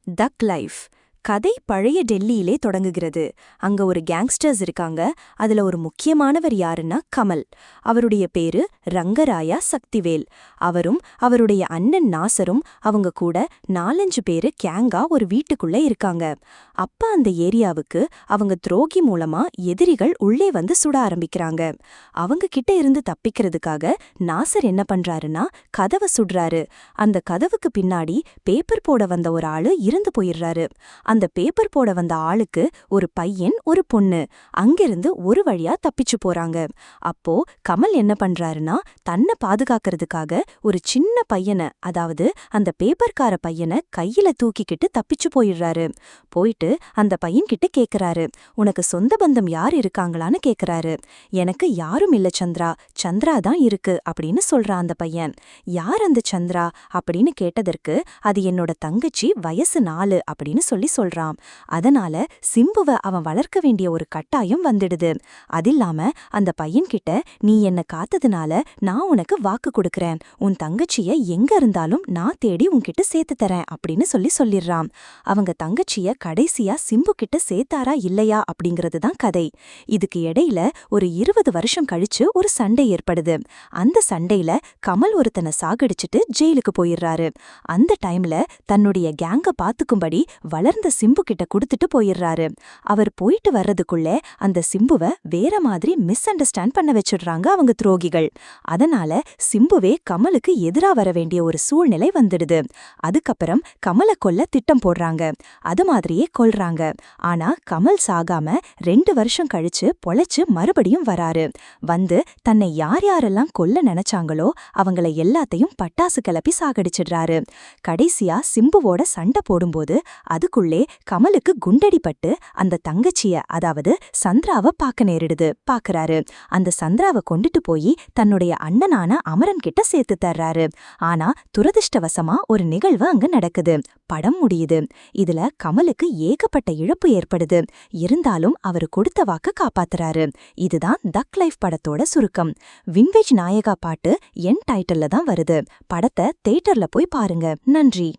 தக் லைஃப் கதை பழைய டெல்லியிலே தொடங்குகிறது. அங்க ஒரு கேங்ஸ்டர்ஸ் இருக்காங்க. அதுல ஒரு முக்கியமானவர் யாருன்னா கமல். அவருடைய பேரு ரங்கராயா சக்திவேல். அவரும் அவருடைய அண்ணன் நாசரும் அவங்க கூட 4-5 பேரு கேங்கா ஒரு வீட்டுக்குள்ள இருக்காங்க. அப்ப அந்த ஏரியாவுக்கு அவங்க துரோகி மூலமா எதிரிகள் உள்ளே வந்து சுட ஆரம்பிக்கிறாங்க. அவங்க கிட்ட இருந்து தப்பிக்கிறதுக்காக நாசர் என்ன பண்றாருன்னா கதவை சுடுறாரு. அந்த கதவுக்கு பின்னாடி பேப்பர் போட வந்த ஒரு ஆளு இறந்து போயிடுறாரு. அந்த பேப்பர் போட வந்த ஆளுக்கு ஒரு பையன் ஒரு பொண்ணு. அங்கிருந்து ஒரு வழியா தப்பிச்சு போறாங்க. அப்போ கமல் என்ன பண்றாருன்னா தன்னை பாதுகாக்கிறதுக்காக ஒரு சின்ன பையனை, அதாவது அந்த பேப்பர்கார பையனை கையில தூக்கிக்கிட்டு தப்பிச்சு போயிடுறாரு. போயிட்டு அந்த பையன்கிட்ட கேக்குறாரு, உனக்கு சொந்த பந்தம் யார் இருக்காங்களான்னு கேக்குறாரு. எனக்கு யாரும் இல்ல சந்திரா, சந்திரா தான் இருக்கு அப்படின்னு சொல்றான் அந்த பையன். யார் அந்த சந்திரா அப்படின்னு கேட்டதற்கு அது என்னோட தங்கச்சி, வயசு 4 அப்படின்னு சொல்றான். அதனால சிம்புவை அவன் வளர்க்க வேண்டிய ஒரு கட்டாயம் வந்துடுது. அதில்லாம அந்த பையன்கிட்ட நீ என்ன காத்ததுனால நான் உனக்கு வாக்கு கொடுக்கறேன், உன் தங்கச்சிய எங்க இருந்தாலும் நான் தேடி உன்கிட்ட சேர்த்து தரேன் அப்படின்னு சொல்லிடுறான். அவங்க தங்கச்சிய கடைசியா சிம்பு கிட்ட சேர்த்தாரா இல்லையா அப்படிங்கிறது தான் கதை. இதுக்கு இடையில ஒரு 20 வருஷம் கழிச்சு ஒரு சண்டை ஏற்படுது. அந்த சண்டையில கமல் ஒருத்தனை சாகடிச்சிட்டு ஜெயிலுக்கு போயிடுறாரு. அந்த டைம்ல தன்னுடைய கேங்க பாத்துக்கும்படி வளர்ந்த சிம்பு கிட்ட கொடுத்துட்டு போயிடுறாரு. அவர் போயிட்டு வர்றதுக்குள்ளே அந்த சிம்புவை வேற மாதிரி மிஸ் அண்டர்ஸ்டாண்ட் பண்ண வச்சிடுறாங்க அவங்க துரோகிகள். அதனால சிம்புவே கமலுக்கு எதிரா வர வேண்டிய ஒரு சூழ்நிலை வந்துடுது. அதுக்கப்புறம் கமலை கொல்ல திட்டம் போடுறாங்க. அது மாதிரியே கொல்றாங்க. ஆனா கமல் சாகாம 2 வருஷம் கழிச்சு பொழைச்சு மறுபடியும் வராரு. வந்து தன்னை யார் யாரெல்லாம் கொல்ல நினைச்சாங்களோ அவங்கள எல்லாத்தையும் பட்டாசு கிளப்பி சாகடிச்சிடுறாரு. கடைசியா சிம்புவோட சண்டை போடும்போது அதுக்குள்ளே கமலுக்கு குண்டடிப்பட்டு அந்த தங்கச்சிய, அதாவது சந்திராவை பார்க்க நேரிடுது. பாக்குறாரு. அந்த சந்திராவை கொண்டுட்டு போய் தன்னுடைய அண்ணனான அமரன் கிட்ட சேர்த்து தர்றாரு. ஆனா துரதிர்ஷ்டவசமா ஒரு நிகழ்வு அங்க நடக்குது. படம் முடியுது. இதுல கமலுக்கு ஏகப்பட்ட இழப்பு ஏற்படுது. இருந்தாலும் அவரு கொடுத்த வாக்க காப்பாத்துறாரு. இதுதான் தக் லைஃப் படத்தோட சுருக்கம். வின்வேஜ் நாயகா பாட்டு என் டைட்டில்ல தான் வருது. படத்தை தியேட்டர்ல போய் பாருங்க. நன்றி.